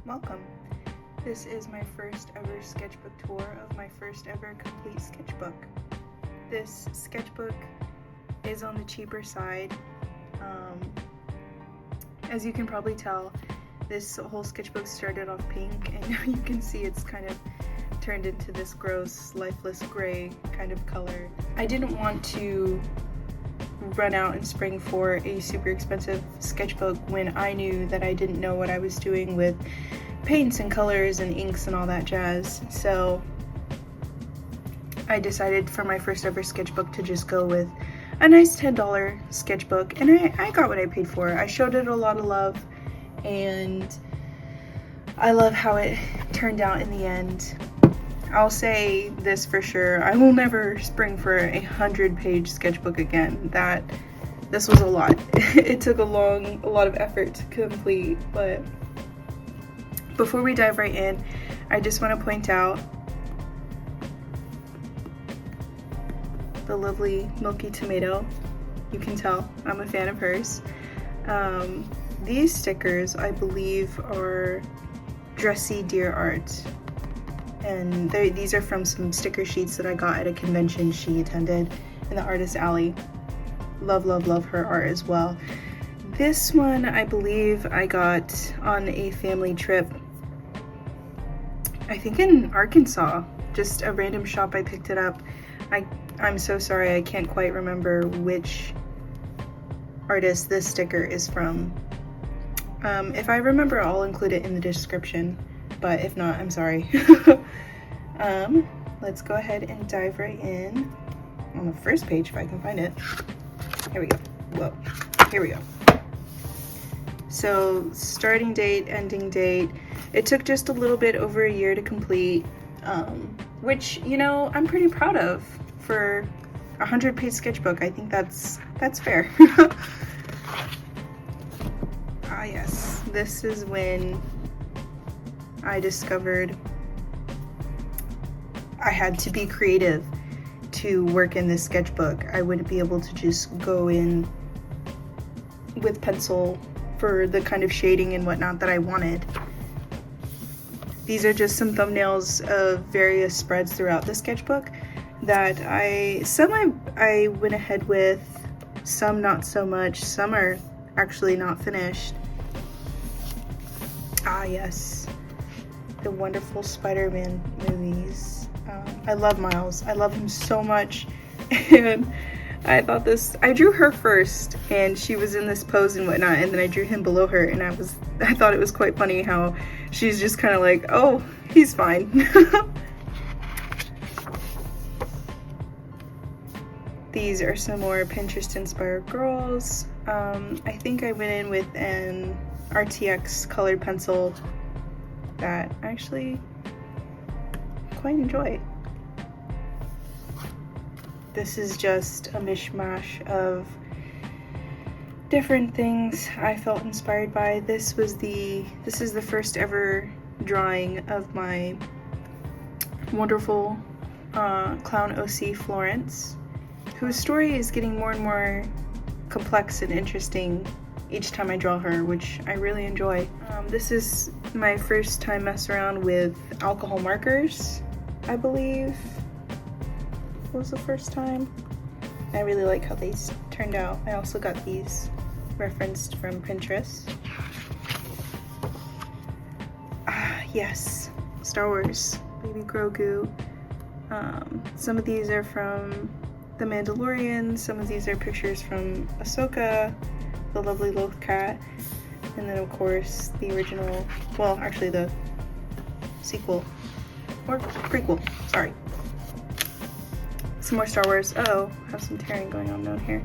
Welcome. This is my first ever sketchbook tour of my first ever complete sketchbook. This sketchbook is on the cheaper side. As you can probably tell, this whole sketchbook started off pink, and now you can see it's kind of turned into this gross, lifeless gray kind of color. I didn't want to run out and spring for a super expensive sketchbook when I knew that I didn't know what I was doing with paints and colors and inks and all that jazz. So I decided for my first ever sketchbook to just go with a nice $10 sketchbook, and I got what I paid for. I showed it a lot of love, and I love how it turned out in the end. I'll say this for sure, I will never spring for a 100-page sketchbook again. This was a lot. It took a lot of effort to complete, but before we dive right in, I just want to point out the lovely Milky Tomato. You can tell I'm a fan of hers. These stickers, I believe, are dressy deer art. And these are from some sticker sheets that I got at a convention she attended in the Artist Alley. Love, love, love her art as well. This one, I believe I got on a family trip, I think in Arkansas, just a random shop. I picked it up. I'm so sorry, I can't quite remember which artist this sticker is from. If I remember, I'll include it in the description, but if not, I'm sorry. Let's go ahead and dive right in on the first page if I can find it. Here we go. Whoa, here we go. So starting date, ending date. It took just a little bit over a year to complete, which, you know, I'm pretty proud of for a 100-page sketchbook. I think that's fair. Ah yes, this is when I discovered I had to be creative to work in this sketchbook. I wouldn't be able to just go in with pencil for the kind of shading and whatnot that I wanted. These are just some thumbnails of various spreads throughout the sketchbook that I went ahead with, some not so much, some are actually not finished. Ah yes, the wonderful Spider-Man movies. I love Miles. I love him so much. And I drew her first, and she was in this pose and whatnot, and then I drew him below her, and I thought it was quite funny how she's just kind of like, oh, he's fine. These are some more Pinterest-inspired girls. I think I went in with an RTX colored pencil that I actually quite enjoy. This is just a mishmash of different things I felt inspired by. This is the first ever drawing of my wonderful clown OC Florence, whose story is getting more and more complex and interesting each time I draw her, which I really enjoy. This is my first time messing around with alcohol markers, I believe was the first time. I really like how these turned out. I also got these referenced from Pinterest. Yes, Star Wars, Baby Grogu. Some of these are from The Mandalorian, some of these are pictures from Ahsoka, the lovely Loth Cat, and then of course the original, well actually the sequel, or prequel, sorry. Some more Star Wars. Uh-oh, I have some tearing going on down here.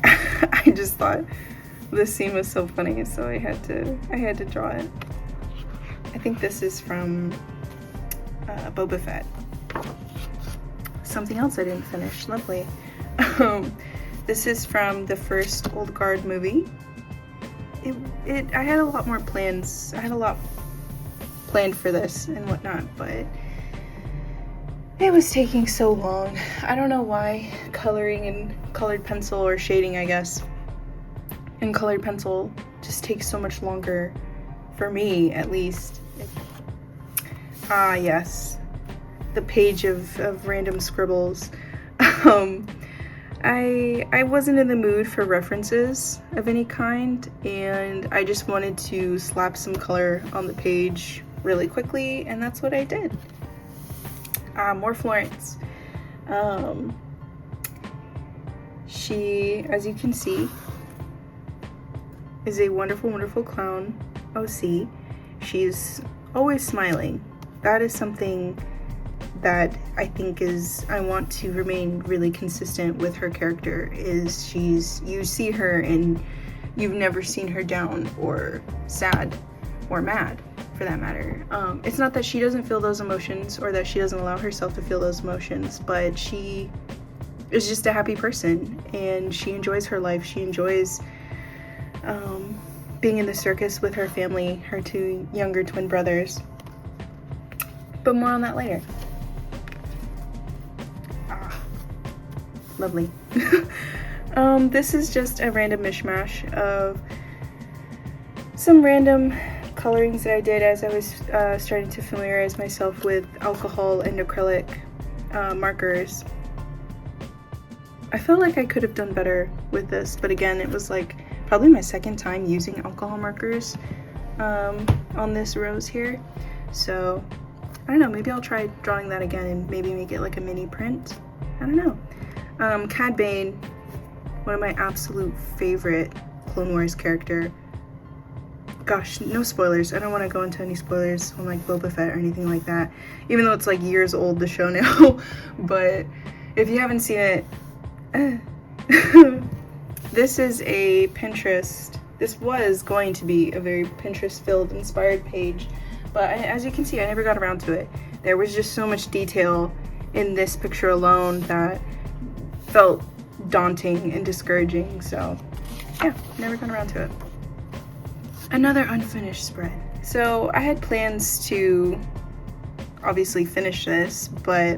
I just thought this scene was so funny, so I had to draw it. I think this is from Boba Fett. Something else I didn't finish. Lovely. This is from the first Old Guard movie. I had a lot more plans. I had a lot planned for this and whatnot, but it was taking so long. I don't know why coloring in colored pencil, or shading I guess, in colored pencil just takes so much longer for me at least. Ah, yes, the page of random scribbles. I wasn't in the mood for references of any kind, and I just wanted to slap some color on the page really quickly, and that's what I did. More Florence. She, as you can see, is a wonderful, wonderful clown OC. She's always smiling. That is something that I think I want to remain really consistent with her character, is you see her and you've never seen her down or sad or mad, for that matter. It's not that she doesn't feel those emotions or that she doesn't allow herself to feel those emotions, but she is just a happy person and she enjoys her life. She enjoys being in the circus with her family, her two younger twin brothers. But more on that later. Lovely. This is just a random mishmash of some random colorings that I did as I was starting to familiarize myself with alcohol and acrylic markers. I felt like I could have done better with this, but again, it was like probably my second time using alcohol markers on this rose here. So I don't know, maybe I'll try drawing that again and maybe make it like a mini print. I don't know. Cad Bane, one of my absolute favorite Clone Wars character. Gosh, no spoilers. I don't want to go into any spoilers on like Boba Fett or anything like that, even though it's like years old, the show now. But if you haven't seen it, this is a Pinterest. This was going to be a very Pinterest-filled, inspired page, but as you can see, I never got around to it. There was just so much detail in this picture alone that felt daunting and discouraging, so yeah, never got around to it. Another unfinished spread. So I had plans to obviously finish this, but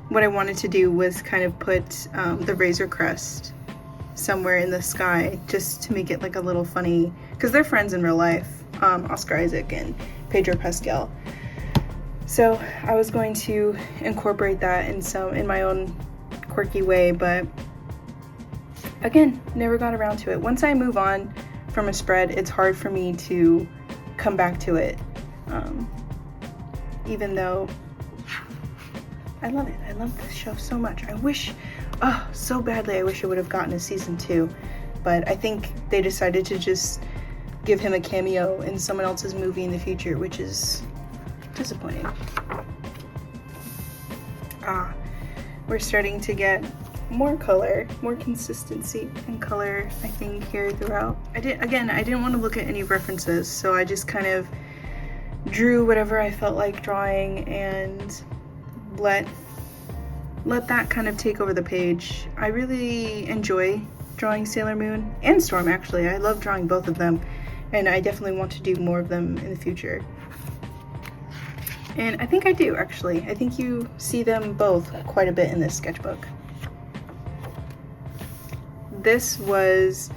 what I wanted to do was kind of put the Razor Crest somewhere in the sky, just to make it like a little funny, because they're friends in real life, Oscar Isaac and Pedro Pascal. So I was going to incorporate that in my own quirky way, but again, never got around to it. Once I move on from a spread, it's hard for me to come back to it, even though I love it. I love this show so much. I wish, so badly, I wish it would have gotten a season 2, but I think they decided to just give him a cameo in someone else's movie in the future, which is disappointing. We're starting to get more color, more consistency in color, I think, here throughout. I didn't want to look at any references, so I just kind of drew whatever I felt like drawing and let that kind of take over the page. I really enjoy drawing Sailor Moon and Storm, actually. I love drawing both of them, and I definitely want to do more of them in the future. And I think I do, actually. I think you see them both quite a bit in this sketchbook. This was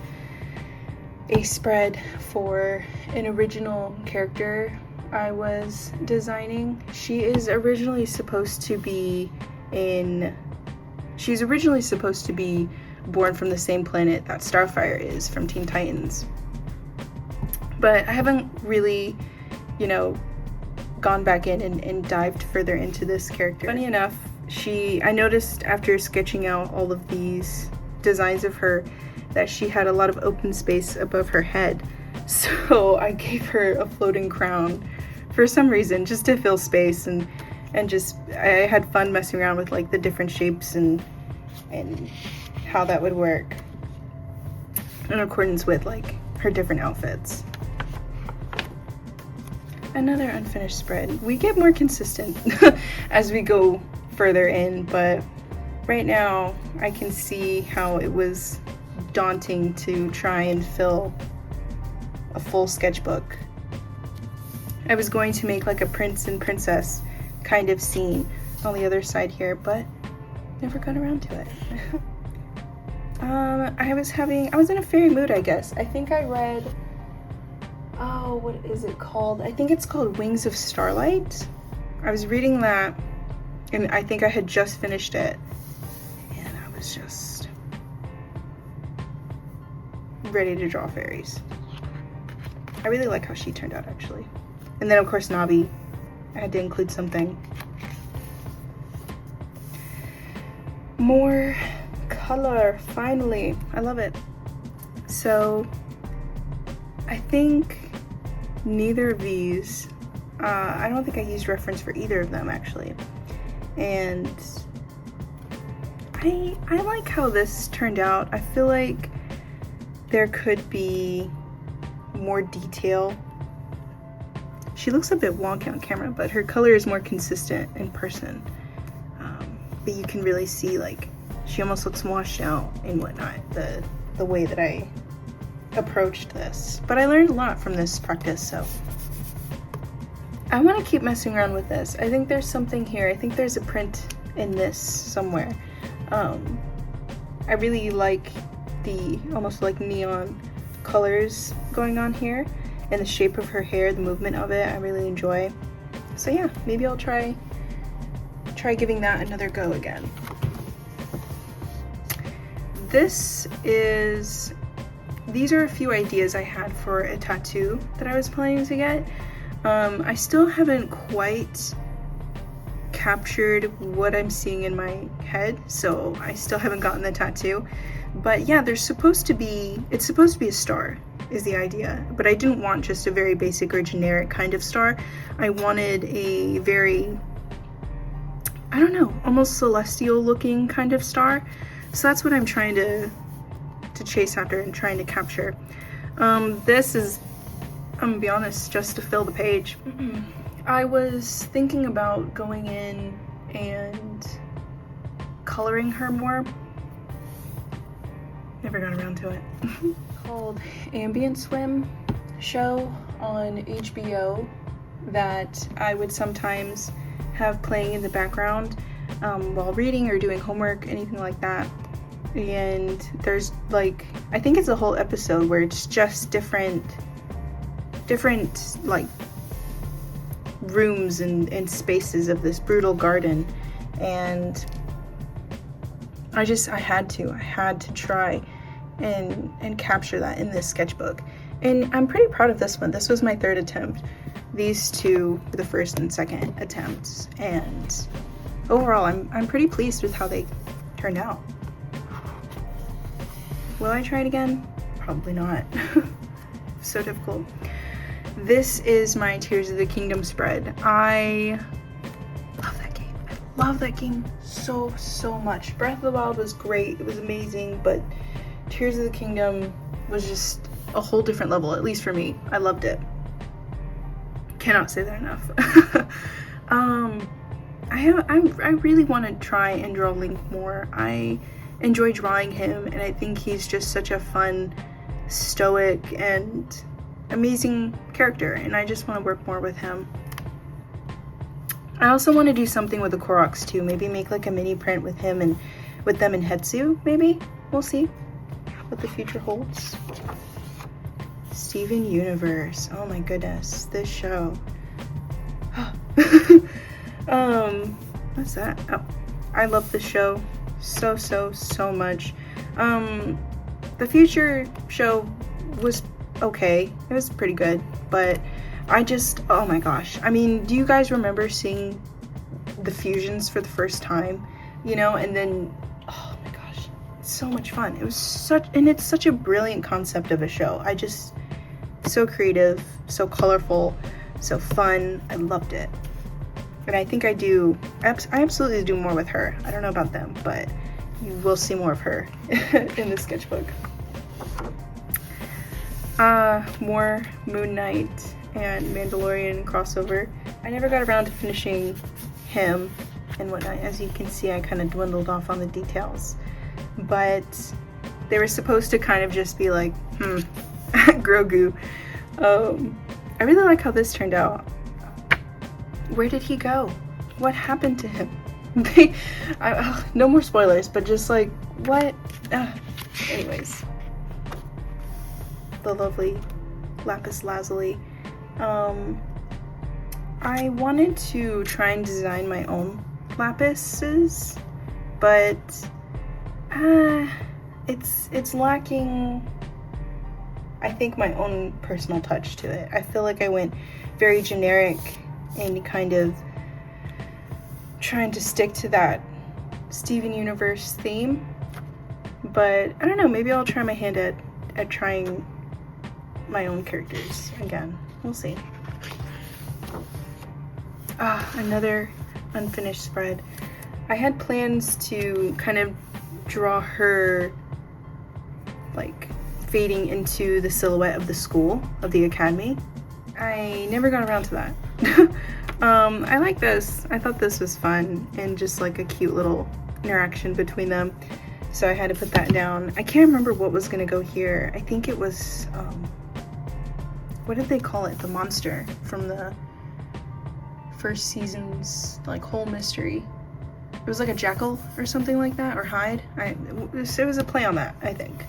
a spread for an original character I was designing. She's originally supposed to be born from the same planet that Starfire is from Teen Titans. But I haven't really, gone back in and dived further into this character. Funny enough, I noticed after sketching out all of these designs of her that she had a lot of open space above her head. So I gave her a floating crown for some reason, just to fill space, and just I had fun messing around with like the different shapes and how that would work in accordance with like her different outfits. Another unfinished spread. We get more consistent as we go further in, but right now I can see how it was daunting to try and fill a full sketchbook. I was going to make like a prince and princess kind of scene on the other side here, but never got around to it. I was in a fairy mood, I guess. I think I read oh, what is it called? I think it's called Wings of Starlight. I was reading that, and I think I had just finished it, and I was just ready to draw fairies. I really like how she turned out, actually. And then, of course, Nabi. I had to include something. More color, finally. I love it. So, I think neither of these, I don't think I used reference for either of them, actually. And I like how this turned out. I feel like there could be more detail. She looks a bit wonky on camera, but her color is more consistent in person. But you can really see, like, she almost looks washed out and whatnot, the way that I approached this. But I learned a lot from this practice, so I want to keep messing around with this. I think there's something here. I think there's a print in this somewhere. I really like the almost like neon colors going on here, and the shape of her hair, the movement of it, I really enjoy. So yeah, maybe I'll try giving that another go again. These are a few ideas I had for a tattoo that I was planning to get. I still haven't quite captured what I'm seeing in my head, so I still haven't gotten the tattoo. But yeah, it's supposed to be a star is the idea, but I didn't want just a very basic or generic kind of star. I wanted a very, I don't know, almost celestial looking kind of star. So that's what I'm trying to chase after and trying to capture. This is, I'm gonna be honest, just to fill the page. I was thinking about going in and coloring her more. Never got around to it. Called Ambient Swim show on HBO that I would sometimes have playing in the background while reading or doing homework, anything like that. And there's like, I think it's a whole episode where it's just different like rooms and spaces of this brutal garden, and I had to try and capture that in this sketchbook. And I'm pretty proud of this one. This was my third attempt. These two were the first and second attempts, and overall I'm pretty pleased with how they turned out. Will I try it again? Probably not. So difficult. This is my Tears of the Kingdom spread. I love that game. I love that game so much. Breath of the Wild was great. It was amazing, but Tears of the Kingdom was just a whole different level, at least for me. I loved it. Cannot say that enough. I really want to try and draw Link more. I enjoy drawing him, and I think he's just such a fun, stoic, and amazing character, and I just want to work more with him. I also want to do something with the Koroks too. Maybe make like a mini print with him and with them in Hetsu, maybe. We'll see what the future holds. Steven Universe. Oh my goodness, this show. What's that? Oh, I love this show so much. The future show was okay. It was pretty good, but oh my gosh. I mean, do you guys remember seeing the fusions for the first time? You know, and then, oh my gosh, it's so much fun. It's such a brilliant concept of a show. So creative, so colorful, so fun. I loved it. And I think I absolutely do more with her. I don't know about them, but you will see more of her in the sketchbook. More Moon Knight and Mandalorian crossover. I never got around to finishing him and whatnot. As you can see, I kind of dwindled off on the details. But they were supposed to kind of just be like, Grogu. I really like how this turned out. Where did he go? What happened to him? No more spoilers, but just like, what? Anyways. The lovely lapis lazuli. I wanted to try and design my own lapises, but it's lacking, I think, my own personal touch to it. I feel like I went very generic and kind of trying to stick to that Steven Universe theme, but I don't know, maybe I'll try my hand at trying my own characters again. We'll see. Another unfinished spread. I had plans to kind of draw her like fading into the silhouette of the school, of the academy. I never got around to that. I like this. I thought this was fun and just like a cute little interaction between them. So I had to put that down. I can't remember what was gonna go here. I think it was, what did they call it? The monster from the first season's like whole mystery. It was like a jackal or something like that, or hide. It was a play on that, I think.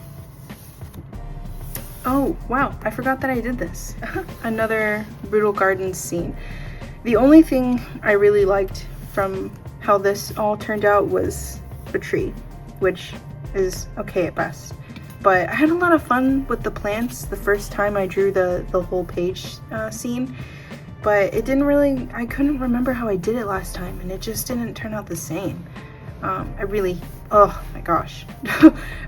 Oh, wow, I forgot that I did this. Another Brutal Gardens scene. The only thing I really liked from how this all turned out was the tree, which is okay at best. But I had a lot of fun with the plants the first time I drew the whole page scene. But it didn't really, I couldn't remember how I did it last time, and it just didn't turn out the same. Oh my gosh.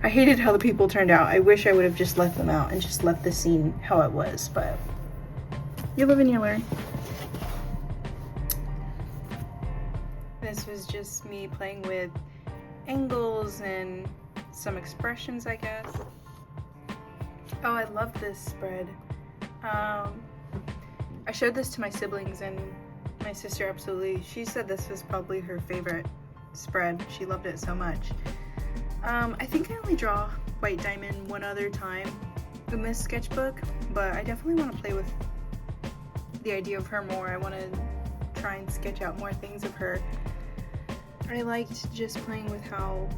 I hated how the people turned out. I wish I would have just left them out and just left the scene how it was, but you live and you learn. This was just me playing with angles and some expressions, I guess. Oh, I love this spread. I showed this to my siblings, and my sister absolutely, she said this was probably her favorite spread. She loved it so much. I think I only draw White Diamond one other time in this sketchbook, but I definitely want to play with the idea of her more. I want to try and sketch out more things of her. I liked just playing with how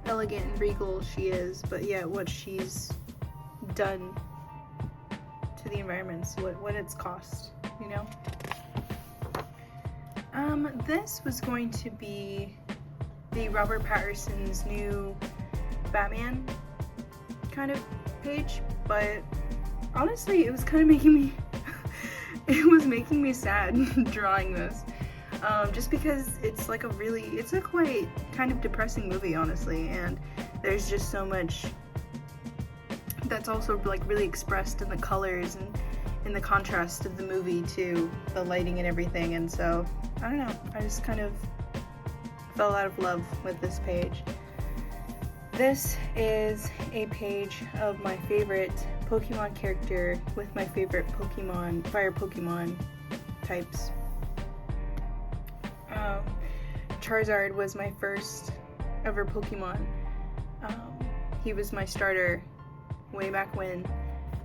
elegant and regal she is, but yet what she's done to the environments, what it's cost, you know? This was going to be the Robert Patterson's new Batman kind of page, but honestly, it was kind of making me it was making me sad drawing this, just because it's like it's a quite kind of depressing movie, honestly, and there's just so much that's also like really expressed in the colors and in the contrast of the movie to the lighting and everything, and so I don't know, I just kind of fell out of love with this page. This is a page of my favorite Pokemon character with my favorite Pokemon, fire Pokemon types. Charizard was my first ever Pokemon. He was my starter way back when,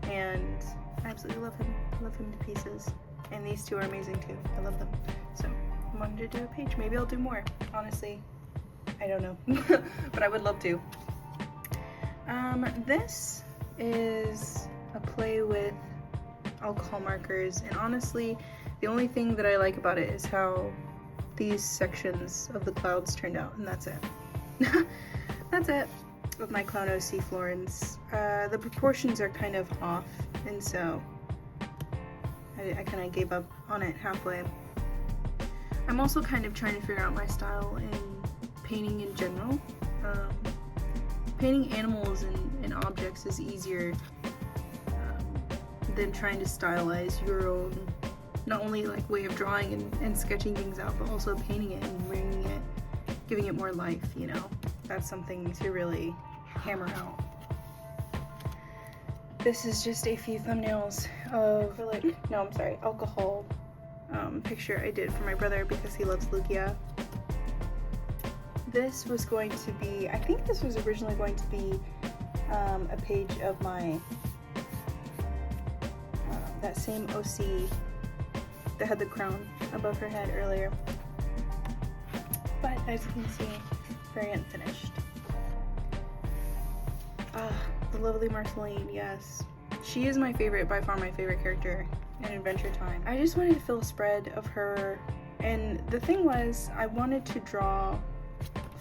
and I absolutely love him. I love him to pieces. And these two are amazing too. I love them. So I wanted to do a page. Maybe I'll do more. Honestly, I don't know, but I would love to. This is a play with alcohol markers, and honestly, the only thing that I like about it is how these sections of the clouds turned out, and that's it. That's it with my Clown OC Florence. The proportions are kind of off, and so I kind of gave up on it halfway. I'm also kind of trying to figure out my style in painting in general. Painting animals and objects is easier than trying to stylize your own, not only like way of drawing and sketching things out, but also painting it and bringing it, giving it more life, you know. That's something to really hammer out. This is just a few thumbnails of alcohol picture I did for my brother because he loves Lugia. This was going to be, I think this was originally going to be a page of my, that same OC that had the crown above her head earlier. But as you can see, very unfinished. The lovely Marceline, yes. She is my favorite, by far my favorite character in Adventure Time. I just wanted to fill a spread of her, and the thing was, I wanted to draw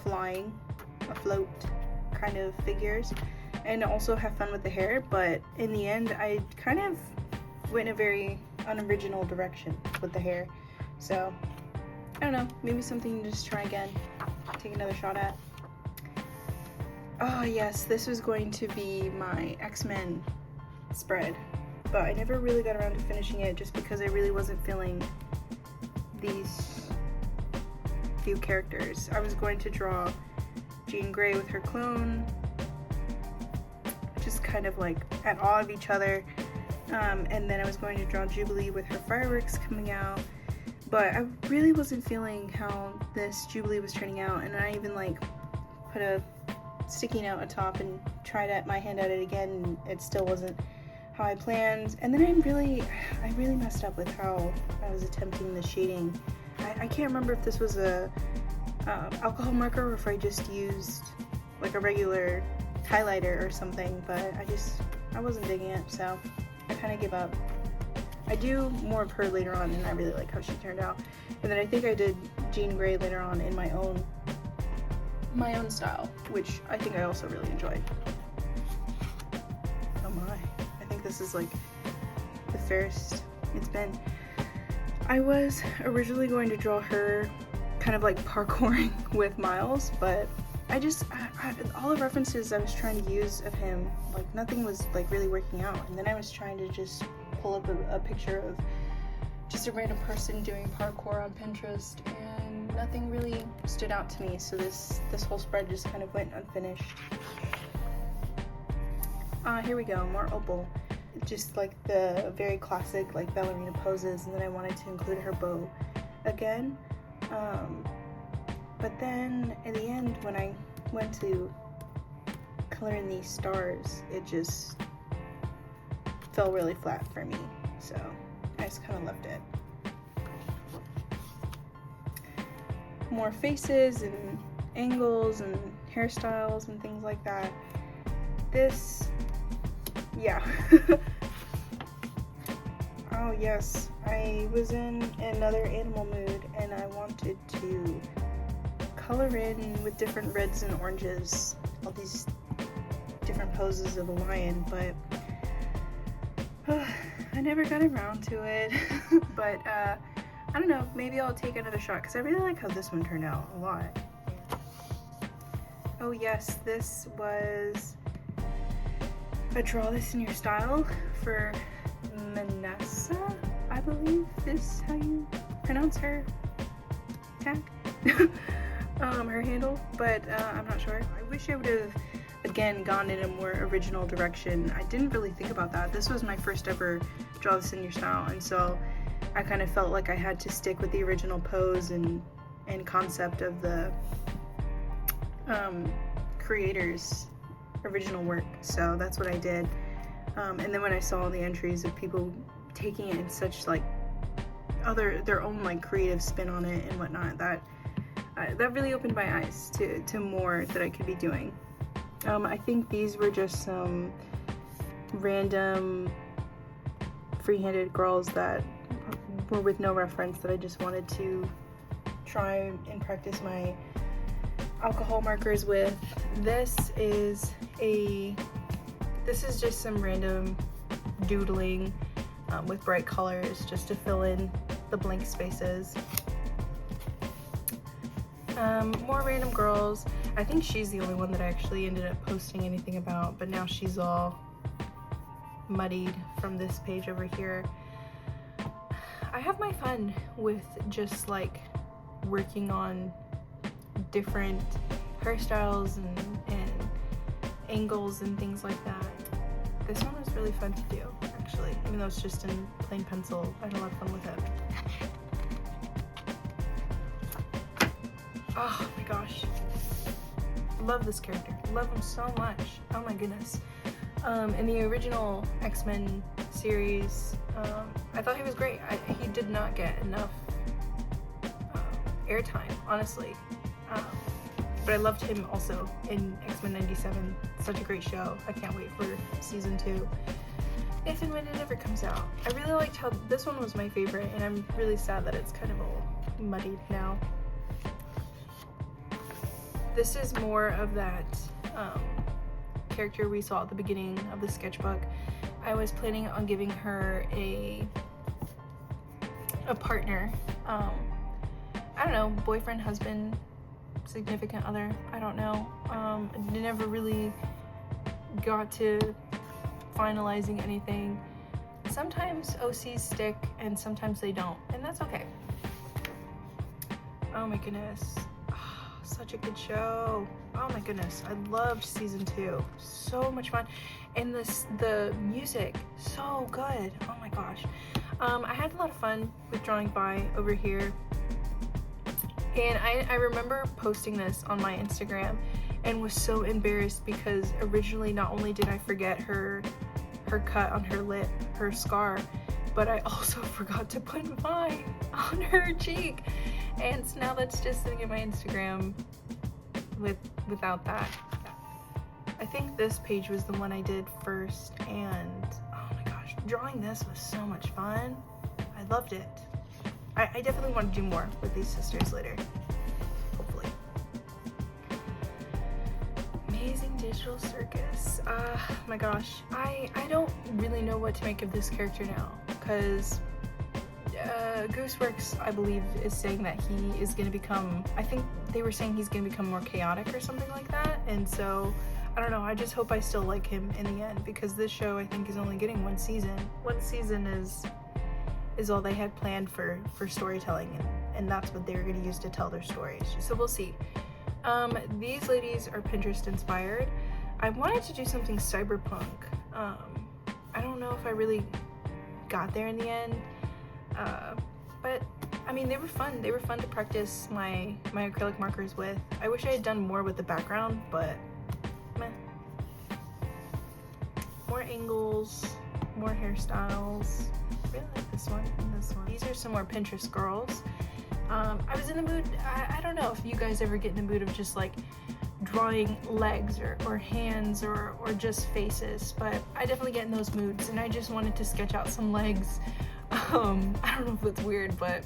flying, afloat kind of figures, and also have fun with the hair, but in the end, I kind of went in a very unoriginal direction with the hair. So, I don't know, maybe something to just try again, take another shot at. Oh yes, this was going to be my X-Men spread, but I never really got around to finishing it just because I really wasn't feeling these few characters. I was going to draw Jean Grey with her clone, just kind of like at awe of each other, and then I was going to draw Jubilee with her fireworks coming out, but I really wasn't feeling how this Jubilee was turning out, and I even like put a sticky note atop and tried my hand at it again, and it still wasn't how I planned. And then I really messed up with how I was attempting the shading. I can't remember if this was a alcohol marker or if I just used like a regular highlighter or something, but I wasn't digging it, so I kind of gave up. I do more of her later on, and I really like how she turned out. And then I think I did Jean Grey later on in my own style, which I think I also really enjoyed. Oh my, I think this is like the fairest it's been. I was originally going to draw her kind of like parkouring with Miles, but all the references I was trying to use of him, like nothing was like really working out. And then I was trying to just pull up a picture of just a random person doing parkour on Pinterest, and nothing really stood out to me, so this whole spread just kind of went unfinished. Here we go, more opal. Just like the very classic like ballerina poses, and then I wanted to include her bow again. But then in the end, when I went to color in these stars, it just fell really flat for me, so I just kind of left it. More faces and angles and hairstyles and things like that. This, yeah. Oh yes, I was in another animal mood, and I wanted to color in with different reds and oranges, all these different poses of a lion, but I never got around to it. But I don't know, maybe I'll take another shot, because I really like how this one turned out a lot. Oh yes, this was a Draw This in Your Style for Manessa, I believe is how you pronounce her tag. Her handle, but I'm not sure. I wish I would have again gone in a more original direction. I didn't really think about that. This was my first ever Draw This in Your Style, and so I kind of felt like I had to stick with the original pose and concept of the creator's original work, so that's what I did. And then when I saw the entries of people taking it in such like their own like creative spin on it and whatnot, that really opened my eyes to more that I could be doing. I think these were just some random free-handed girls that were with no reference that I just wanted to try and practice my alcohol markers with. This is just some random doodling with bright colors just to fill in the blank spaces. More random girls. I think she's the only one that I actually ended up posting anything about, but now she's all muddied from this page over here. I have my fun with just like working on different hairstyles and angles and things like that. This one was really fun to do, actually, even though it's just in plain pencil. I had a lot of fun with it. Oh my gosh, love this character, love him so much. Oh my goodness. In the original X-Men series, I thought he was great. He did not get enough airtime, honestly. But I loved him also in X-Men 97. Such a great show. I can't wait for season 2. if and when it ever comes out. I really liked how this one was my favorite, and I'm really sad that it's kind of all muddied now. This is more of that character we saw at the beginning of the sketchbook. I was planning on giving her a partner. I don't know, boyfriend, husband, significant other, I don't know. I never really got to finalizing anything. Sometimes OCs stick and sometimes they don't, and that's okay. Oh my goodness, such a good show. Oh my goodness, I loved season 2. So much fun, and the music, so good. Oh my gosh. I had a lot of fun with drawing Vi over here, and I remember posting this on my Instagram and was so embarrassed because originally not only did I forget her cut on her lip, her scar, but I also forgot to put Vi on her cheek, and so now that's just sitting in my Instagram without that. I think this page was the one I did first, and oh my gosh, drawing this was so much fun. I loved it. I definitely want to do more with these sisters later, hopefully. Amazing Digital Circus. My gosh, I don't really know what to make of this character now, because Gooseworks, I believe, is saying that he is going to become, I think they were saying he's going to become more chaotic or something like that, and so I don't know, I just hope I still like him in the end, because this show I think is only getting one season. One season is all they had planned for storytelling, and that's what they're going to use to tell their stories, so we'll see. These ladies are Pinterest inspired. I wanted to do something cyberpunk. I don't know if I really got there in the end, but I mean, they were fun. They were fun to practice my acrylic markers with. I wish I had done more with the background, but meh. More angles, more hairstyles. I really like this one and this one. These are some more Pinterest girls. I was in the mood, I don't know if you guys ever get in the mood of just like drawing legs or hands or just faces, but I definitely get in those moods, and I just wanted to sketch out some legs. I don't know if that's weird, but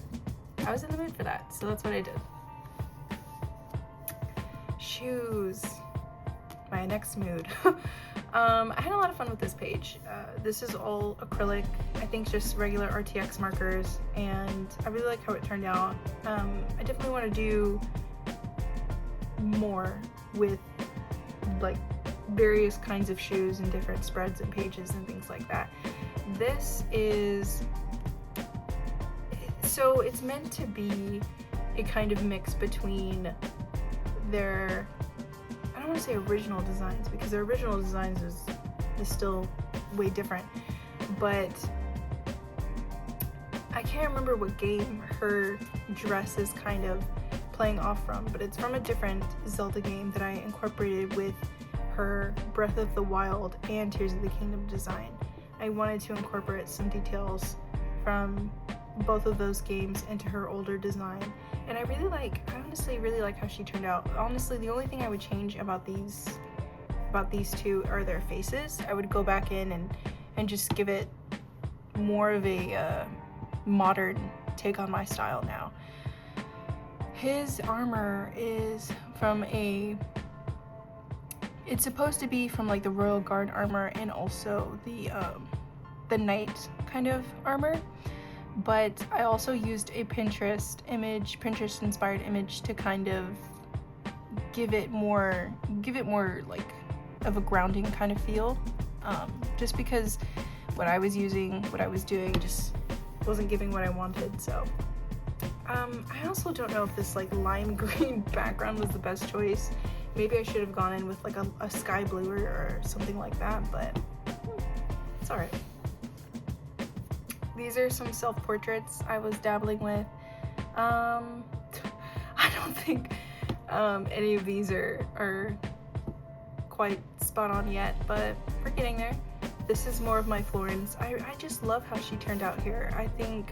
I was in the mood for that, so that's what I did. Shoes, my next mood. I had a lot of fun with this page. This is all acrylic, I think just regular RTX markers, and I really like how it turned out. I definitely want to do more with like various kinds of shoes and different spreads and pages and things like that. This is, so it's meant to be a kind of mix between their, I don't want to say original designs, because their original designs is still way different, but I can't remember what game her dress is kind of playing off from, but it's from a different Zelda game that I incorporated with her Breath of the Wild and Tears of the Kingdom design. I wanted to incorporate some details from both of those games into her older design, and I honestly really like how she turned out. Honestly, the only thing I would change about these two are their faces. I would go back in and just give it more of a modern take on my style now. His armor is from it's supposed to be from like the Royal Guard armor and also the knight kind of armor, but I also used a Pinterest inspired image to kind of give it more like of a grounding kind of feel, just because what I was doing just wasn't giving what I wanted. So I also don't know if this like lime green background was the best choice. Maybe I should have gone in with like a sky blue or something like that, but it's alright. These are some self-portraits I was dabbling with. I don't think any of these are quite spot on yet, but we're getting there. This is more of my Florence. I just love how she turned out here. I think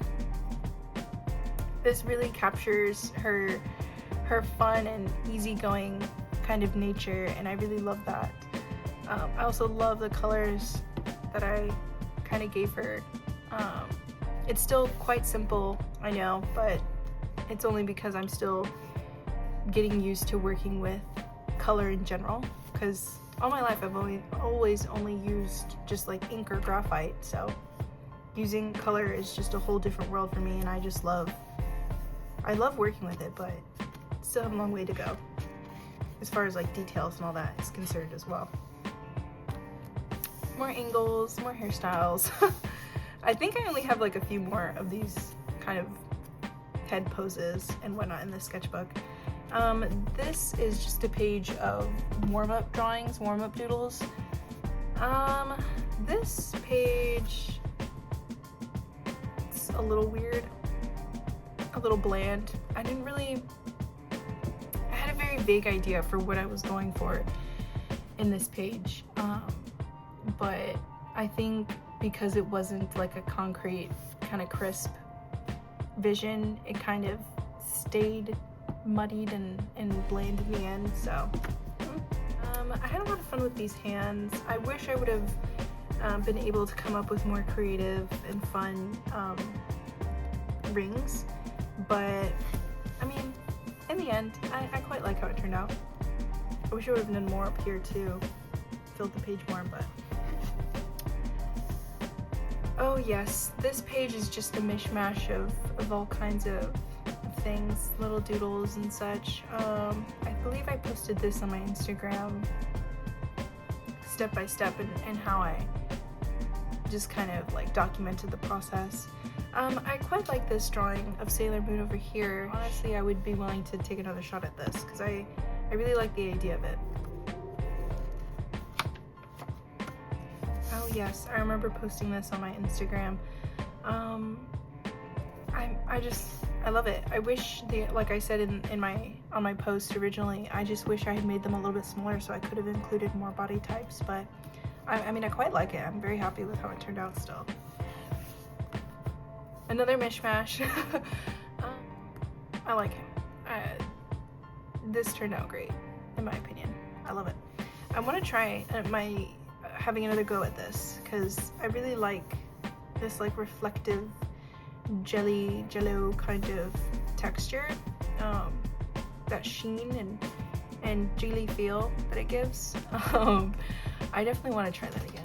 this really captures her fun and easygoing kind of nature, and I really love that. I also love the colors that I kind of gave her. It's still quite simple, I know, but it's only because I'm still getting used to working with color in general, because all my life I've always only used just like ink or graphite, so using color is just a whole different world for me, and I love working with it, but still have a long way to go as far as like details and all that is concerned as well. More angles, more hairstyles. I think I only have like a few more of these kind of head poses and whatnot in this sketchbook. This is just a page of warm-up drawings, warm-up doodles. This page, it's a little weird, a little bland. I had a very vague idea for what I was going for in this page, but I think because it wasn't like a concrete kind of crisp vision, it kind of stayed muddied and bland in the end. So I had a lot of fun with these hands. I wish I would have been able to come up with more creative and fun rings, but I mean, in the end, I quite like how it turned out. I wish I would have done more up here too, filled the page more, but oh yes, this page is just a mishmash of all kinds of things, little doodles and such. I believe I posted this on my Instagram step by step and how I just kind of like documented the process. I quite like this drawing of Sailor Moon over here. Honestly, I would be willing to take another shot at this because I really like the idea of it. Oh yes, I remember posting this on my Instagram. I love it. I wish like I said on my post originally, I just wish I had made them a little bit smaller so I could have included more body types, but I mean, I quite like it. I'm very happy with how it turned out still. Another mishmash. I like it. This turned out great, in my opinion. I love it. I want to try having another go at this because I really like this like reflective jello kind of texture, that sheen and jelly feel that it gives. I definitely want to try that again.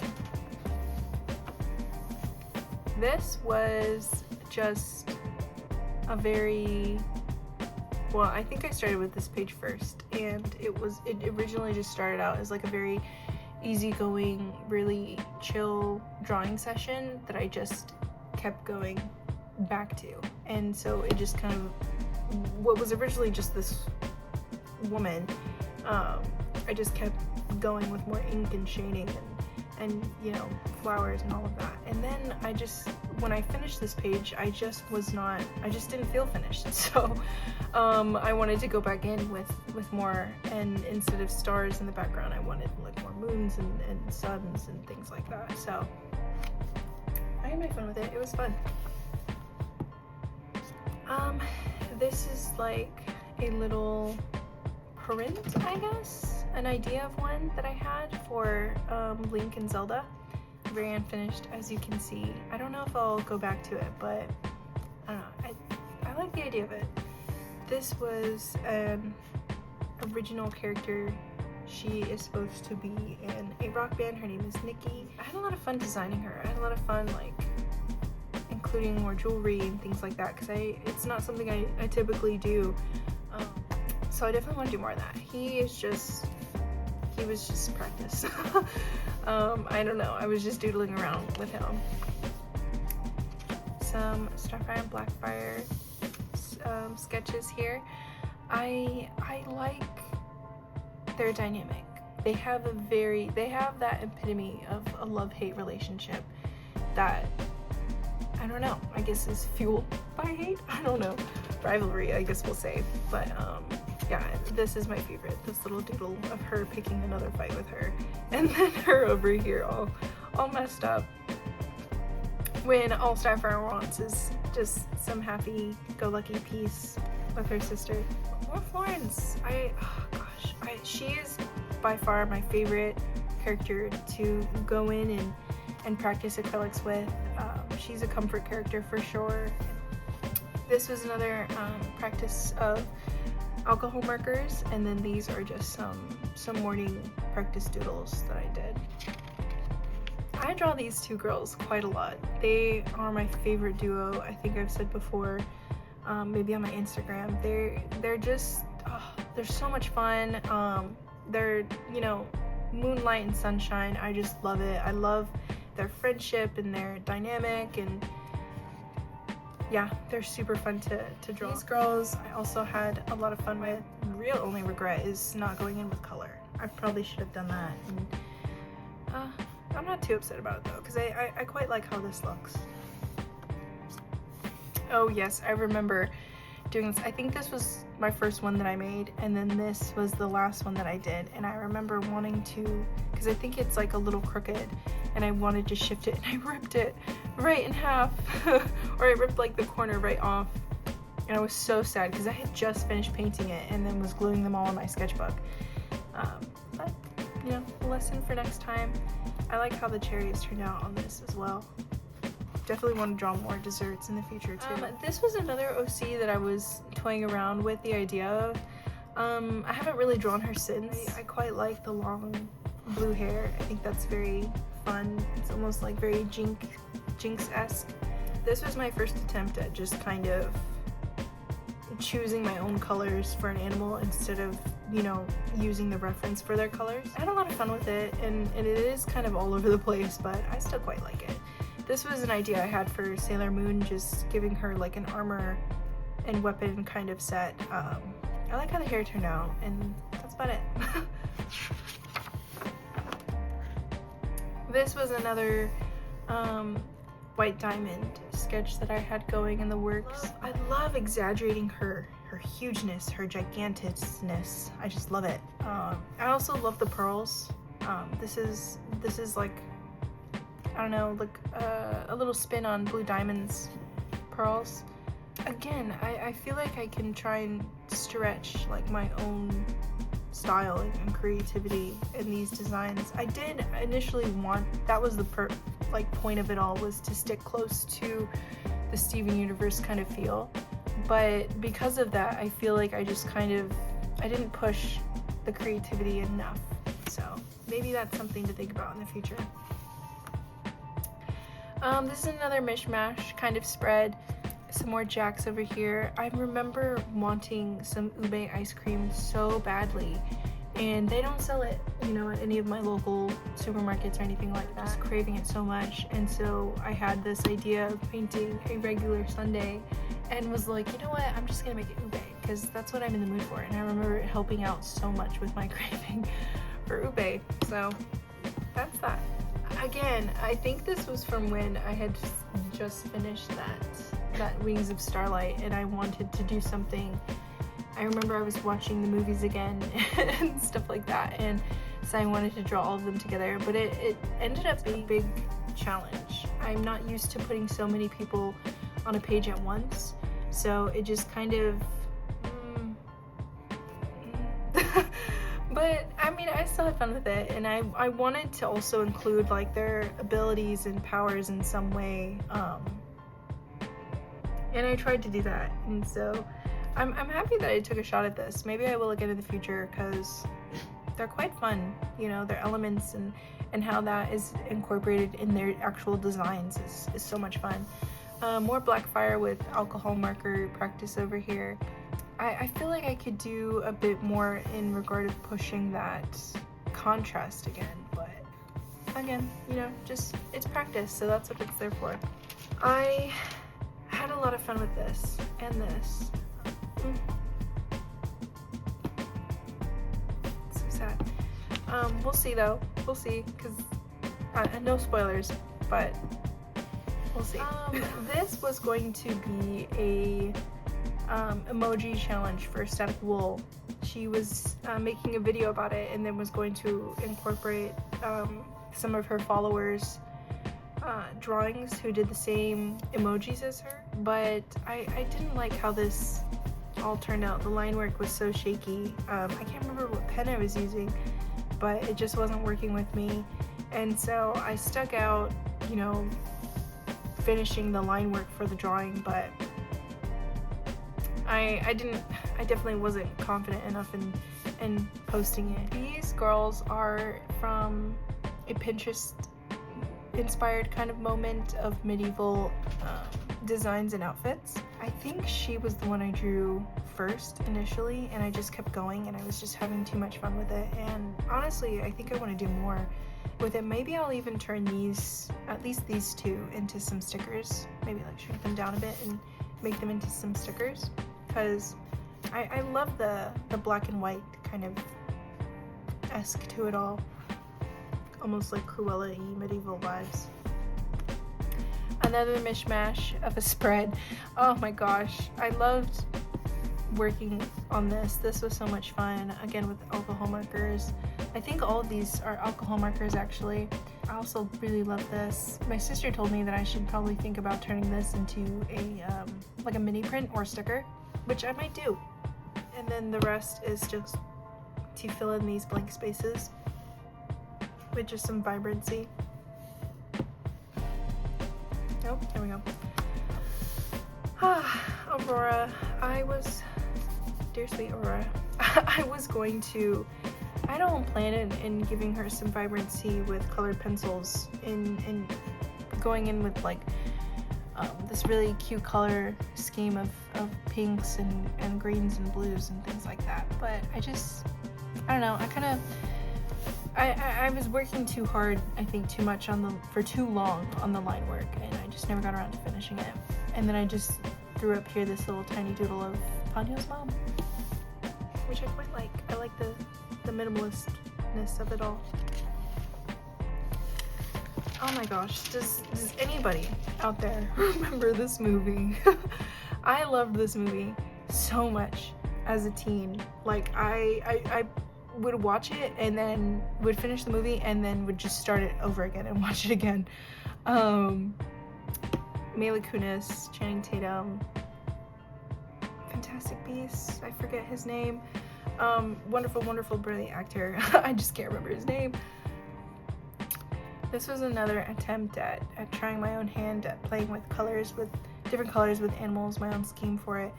This was just a very, well, I think I started with this page first, and it originally just started out as like a very easygoing, really chill drawing session that I just kept going back to. And so it just kind of, what was originally just this woman, I just kept going with more ink and shading and you know, flowers and all of that. And then when I finished this page, I just didn't feel finished. So I wanted to go back in with more, and instead of stars in the background, I wanted like more moons and suns and things like that. So I had my fun with it. It was fun. This is like a little print, I guess, an idea of one that I had for Link and Zelda. Very unfinished, as you can see. I don't know if I'll go back to it, but I don't know. I like the idea of it. This was an original character. She is supposed to be in a rock band. Her name is Nikki. I had a lot of fun designing her. I had a lot of fun like including more jewelry and things like that because it's not something I typically do. So I definitely want to do more of that. He was just practice. I don't know. I was just doodling around with him. Some Starfire and Blackfire sketches here. I like their dynamic. They have that epitome of a love-hate relationship that, I don't know, I guess is fueled by hate? I don't know. Rivalry, I guess we'll say. But yeah, this is my favorite. This little doodle of her picking another fight with her. And then her over here all messed up. When all Starfire wants is just some happy-go-lucky peace with her sister. More Florence. She is by far my favorite character to go in and practice acrylics with. She's a comfort character for sure. This was another practice of alcohol markers, and then these are just some morning practice doodles that I did. I draw these two girls quite a lot. They are my favorite duo. I think I've said before, maybe on my Instagram. They're just they're so much fun. They're, you know, moonlight and sunshine. I just love it. I love their friendship and their dynamic, and yeah, they're super fun to draw. These girls I also had a lot of fun with. Real only regret is not going in with color. I probably should have done that. And, I'm not too upset about it though, because I quite like how this looks. Oh yes, I remember doing this. I think this was my first one that I made, and then this was the last one that I did, and I remember wanting to, because I think it's like a little crooked, and I wanted to shift it, and I ripped it right in half, or I ripped like the corner right off, and I was so sad because I had just finished painting it and then was gluing them all in my sketchbook. But you know, a lesson for next time. I like how the cherries turned out on this as well. Definitely want to draw more desserts in the future too. This was another OC that I was toying around with the idea of. I haven't really drawn her since. I quite like the long blue hair. I think that's very fun. It's almost like very Jinx-esque. This was my first attempt at just kind of choosing my own colors for an animal instead of, you know, using the reference for their colors. I had a lot of fun with it, and it is kind of all over the place, but I still quite like it. This was an idea I had for Sailor Moon, just giving her like an armor and weapon kind of set. I like how the hair turned out, and that's about it. This was another white diamond sketch that I had going in the works. I love exaggerating her hugeness, her giganticness. I just love it. I also love the pearls. This is like, I don't know, like a little spin on Blue Diamond's pearls. Again, I feel like I can try and stretch like my own style and creativity in these designs. I did initially want, that was the point of it all, was to stick close to the Steven Universe kind of feel. But because of that, I feel like I just kind of, I didn't push the creativity enough. So maybe that's something to think about in the future. This is another mishmash kind of spread. Some more jacks over here. I remember wanting some ube ice cream so badly, and they don't sell it, you know, at any of my local supermarkets or anything like that. Just craving it so much, and so I had this idea of painting a regular sundae, and was like, you know what, I'm just gonna make it ube, because that's what I'm in the mood for, and I remember it helping out so much with my craving for ube. So that's that. Again, I think this was from when I had just finished that Wings of Starlight, and I wanted to do something. I remember I was watching the movies again and stuff like that, and so I wanted to draw all of them together, but it ended up being a big challenge. I'm not used to putting so many people on a page at once, so it just kind of but I mean, I still had fun with it, and I wanted to also include like their abilities and powers in some way, and I tried to do that, and so I'm happy that I took a shot at this. Maybe I will again in the future, because they're quite fun, you know, their elements and how that is incorporated in their actual designs is so much fun. More Blackfire with alcohol marker practice over here. I feel like I could do a bit more in regard of pushing that contrast again, but again, you know, just, it's practice, so that's what it's there for. I had a lot of fun with this and this. So sad. We'll see though. We'll see, because no spoilers, but we'll see. This was going to be a emoji challenge for Static Wool. She was making a video about it, and then was going to incorporate some of her followers' drawings who did the same emojis as her, but I didn't like how this all turned out. The line work was so shaky. I can't remember what pen I was using, but it just wasn't working with me, and so I stuck out you know, finishing the line work for the drawing, but I definitely wasn't confident enough in posting it. These girls are from a Pinterest inspired kind of moment of medieval designs and outfits. I think she was the one I drew first initially, and I just kept going, and I was just having too much fun with it. And honestly, I think I want to do more with it. Maybe I'll even turn these, at least these two, into some stickers. Maybe like shrink them down a bit and make them into some stickers, because I love the black and white kind of esque to it all. Almost like Cruella-y medieval vibes. Another mishmash of a spread. Oh my gosh, I loved working on this. This was so much fun, again with alcohol markers. I think all of these are alcohol markers actually. I also really love this. My sister told me that I should probably think about turning this into a like a mini print or sticker, which I might do. And then the rest is just to fill in these blank spaces with just some vibrancy. Oh, there we go. Aurora, dear sweet Aurora, I was going to, I don't plan in giving her some vibrancy with colored pencils and going in with like this really cute color scheme of pinks and greens and blues and things like that. But I don't know, I was working too hard, I think too much for too long on the line work, and I just never got around to finishing it. And then I just threw up here this little tiny doodle of Ponyo's mom, which I quite like. I like the minimalistness of it all. Oh my gosh, does anybody out there remember this movie? I loved this movie so much as a teen. Like I would watch it and then would finish the movie and then would just start it over again and watch it again. Mila Kunis, Channing Tatum, Fantastic Beasts, I forget his name. Wonderful, brilliant actor. I just can't remember his name. This was another attempt at trying my own hand at playing with different colors with animals, my own scheme for it.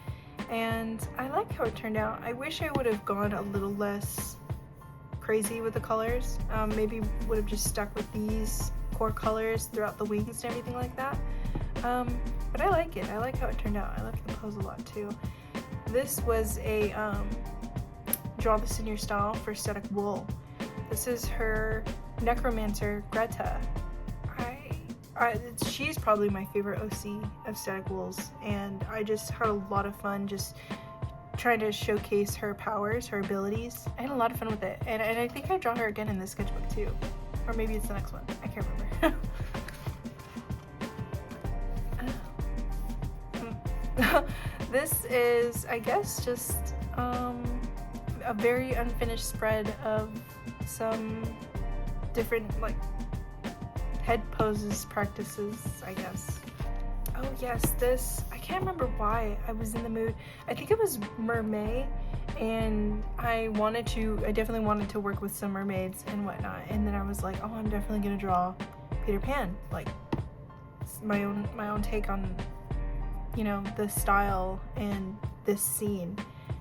And I like how it turned out. I wish I would have gone a little less crazy with the colors. Maybe would have just stuck with these core colors throughout the wings and everything like that. But I like it. I like how it turned out. I like the pose a lot too. This was a draw this in your style for Static Wool. This is her necromancer Greta. She's probably my favorite OC of Static Wools, and I just had a lot of fun just trying to showcase her powers, her abilities. I had a lot of fun with it, and I think I draw her again in this sketchbook too, or maybe it's the next one. I can't remember. This is, I guess, just a very unfinished spread of some different like head poses practices, I guess. Oh yes, this, I can't remember why I was in the mood. I think it was mermaid, and I definitely wanted to work with some mermaids and whatnot, and then I was like, oh, I'm definitely gonna draw Peter Pan, like my own take on, you know, the style and this scene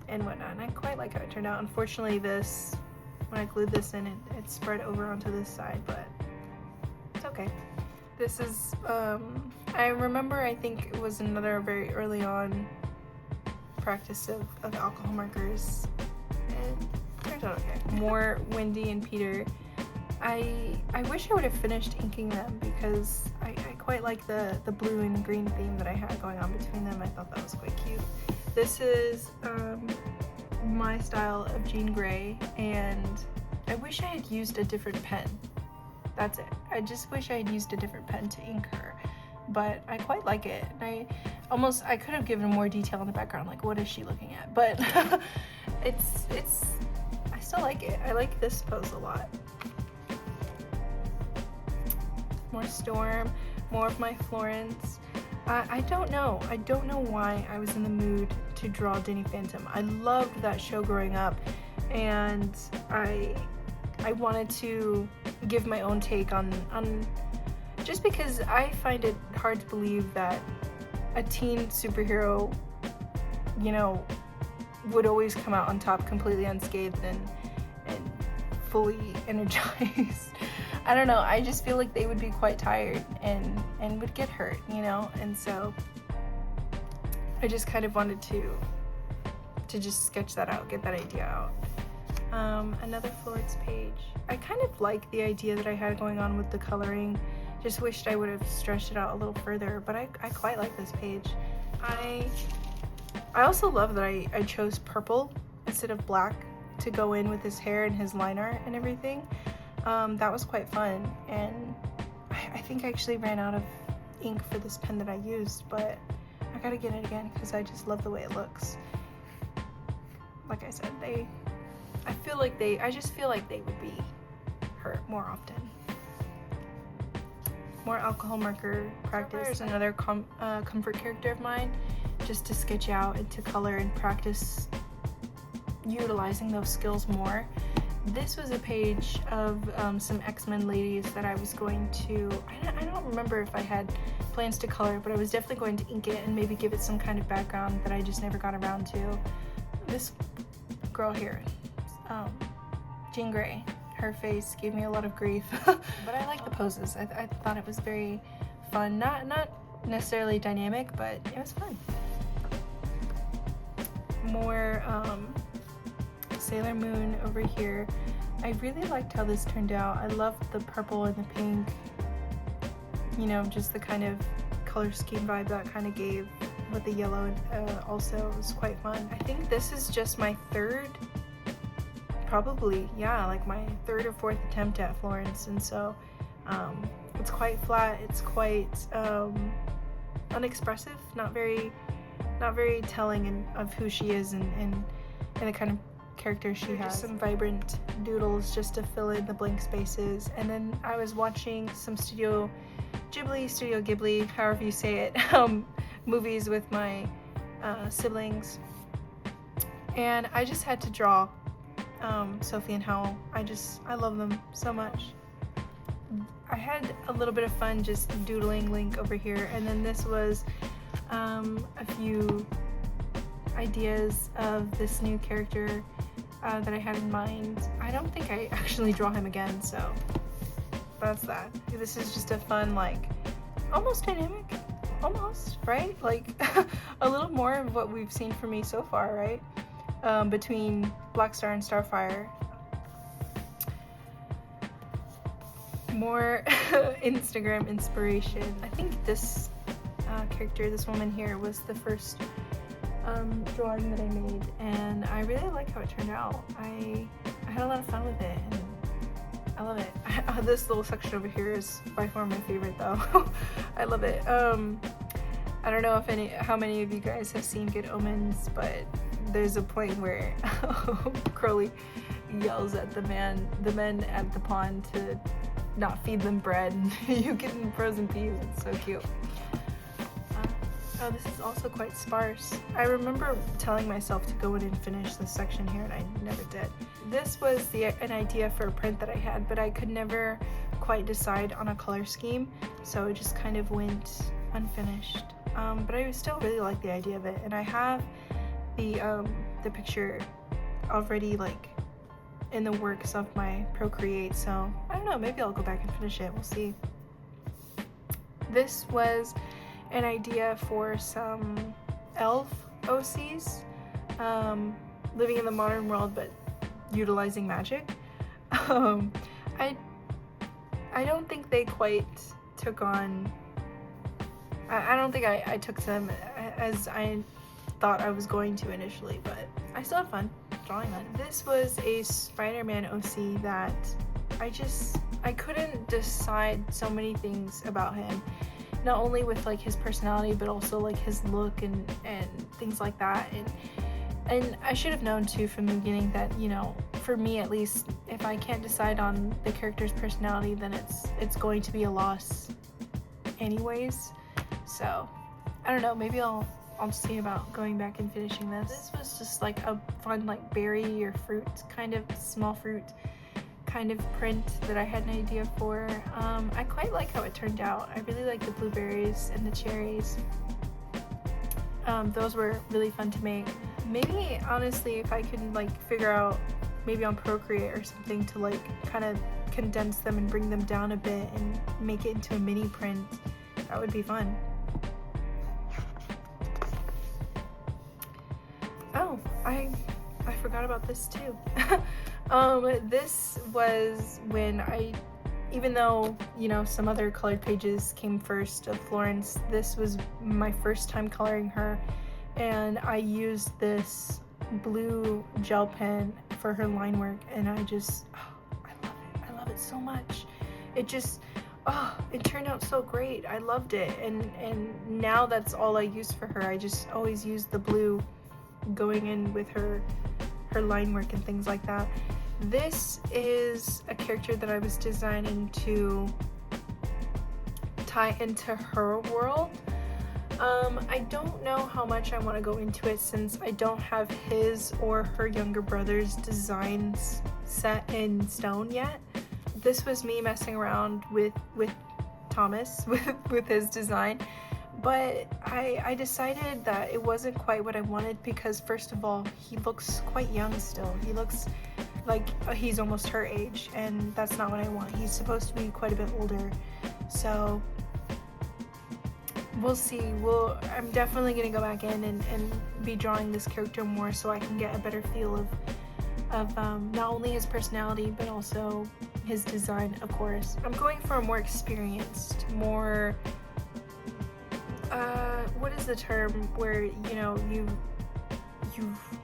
and whatnot, and I quite like how it turned out. Unfortunately, this, when I glued this in, it spread over onto this side, but it's okay. This is, I remember, I think it was another very early on practice of alcohol markers, and it turns out okay. More Wendy and Peter. I wish I would have finished inking them, because I quite like the blue and green theme that I had going on between them. I thought that was quite cute. This is my style of Jean Grey, and I wish I had used a different pen. That's it. I just wish I had used a different pen to ink her, but I quite like it. And I could have given more detail in the background, like what is she looking at, but I still like it. I like this pose a lot. More Storm, more of my Florence. I don't know why I was in the mood to draw Danny Phantom. I loved that show growing up, and I wanted to give my own take on just because I find it hard to believe that a teen superhero, you know, would always come out on top completely unscathed and fully energized. I don't know, I just feel like they would be quite tired and would get hurt, you know, and so I just kind of wanted to just sketch that out, get that idea out. Another Florence page. I kind of like the idea that I had going on with the coloring. Just wished I would have stretched it out a little further, but I quite like this page. I also love that I chose purple instead of black to go in with his hair and his liner and everything. That was quite fun, and I think I actually ran out of ink for this pen that I used, but I gotta get it again because I just love the way it looks. Like I said, I just feel like they would be hurt more often. More alcohol marker practice. Is another comfort character of mine, just to sketch out and to color and practice utilizing those skills more. This was a page of some X-Men ladies that I was going to, I don't remember if I had plans to color, but I was definitely going to ink it and maybe give it some kind of background that I just never got around to. This girl here, Jean Grey, her face gave me a lot of grief, but I like the poses. I thought it was very fun, not necessarily dynamic, but it was fun. More Sailor Moon over here. I really liked how this turned out. I loved the purple and the pink, you know, just the kind of color scheme vibe that kind of gave with the yellow. Also was quite fun. I think this is just my third, probably, yeah, like my third or fourth attempt at Florence, and so it's quite flat, it's quite unexpressive, not very telling of who she is and the kind of character she has. Some vibrant doodles just to fill in the blank spaces, and then I was watching some Studio Ghibli, however you say it, movies with my siblings, and I just had to draw Sophie and Howl. I love them so much. I had a little bit of fun just doodling Link over here, and then this was a few ideas of this new character that I had in mind. I don't think I actually draw him again, so that's that. This is just a fun, like, almost dynamic, almost, right? Like a little more of what we've seen from me so far, right? Between Black Star and Starfire. More Instagram inspiration. I think this character, this woman here, was the first drawing that I made, and I really like how it turned out. I had a lot of fun with it, and I love it. This little section over here is by far my favorite, though. I love it. I don't know how many of you guys have seen Good Omens, but there's a point where Crowley yells at the men at the pond to not feed them bread. You get them frozen peas. It's so cute. Oh, this is also quite sparse. I remember telling myself to go in and finish this section here, and I never did. This was an idea for a print that I had, but I could never quite decide on a color scheme, so it just kind of went unfinished. But I still really like the idea of it, and I have the picture already, like, in the works of my Procreate, so I don't know, maybe I'll go back and finish it. We'll see. This was an idea for some elf OCs, living in the modern world but utilizing magic. I don't think they quite took on, I don't think I took them as I thought I was going to initially, but I still had fun drawing them. This was a Spider-Man OC that I couldn't decide so many things about him. Not only with, like, his personality, but also, like, his look and things like that. And I should have known too from the beginning that, you know, for me at least, if I can't decide on the character's personality, then it's going to be a loss anyways. So I don't know, maybe I'll see about going back and finishing this. This was just like a fun, like, berry or fruit, kind of small fruit kind of print that I had an idea for. I quite like how it turned out. I really like the blueberries and the cherries. Those were really fun to make. Maybe honestly, if I could like figure out maybe on Procreate or something to like kind of condense them and bring them down a bit and make it into a mini print, that would be fun. Oh, I forgot about this too. This was when even though, you know, some other colored pages came first of Florence, this was my first time coloring her, and I used this blue gel pen for her line work, and I just, I love it so much. It just, it turned out so great. I loved it, and now that's all I use for her. I just always use the blue going in with her line work and things like that. This is a character that I was designing to tie into her world. I don't know how much I want to go into it since I don't have his or her younger brother's designs set in stone yet. This was me messing around with Thomas with his design, but I decided that it wasn't quite what I wanted because first of all, he looks quite young still. He looks like he's almost her age, and that's not what I want. He's supposed to be quite a bit older, so we'll see. I'm definitely gonna go back in and be drawing this character more so I can get a better feel of not only his personality but also his design, of course. I'm going for a more experienced, more what is the term where, you know, you've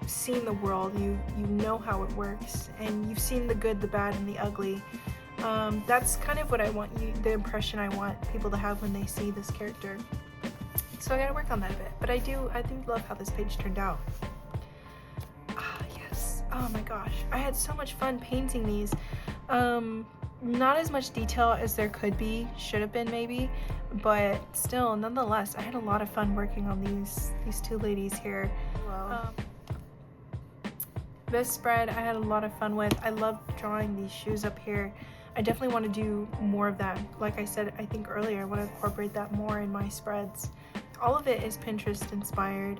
seen the world, you know how it works, and you've seen the good, the bad, and the ugly. That's kind of what I want the impression I want people to have when they see this character. So I gotta work on that a bit, but I do love how this page turned out. Yes. Oh my gosh, I had so much fun painting these. Not as much detail as there could be, should have been maybe, but still, nonetheless, I had a lot of fun working on these two ladies here. This spread I had a lot of fun with. I love drawing these shoes up here. I definitely want to do more of that. Like I said, I think earlier, I want to incorporate that more in my spreads. All of it is Pinterest inspired,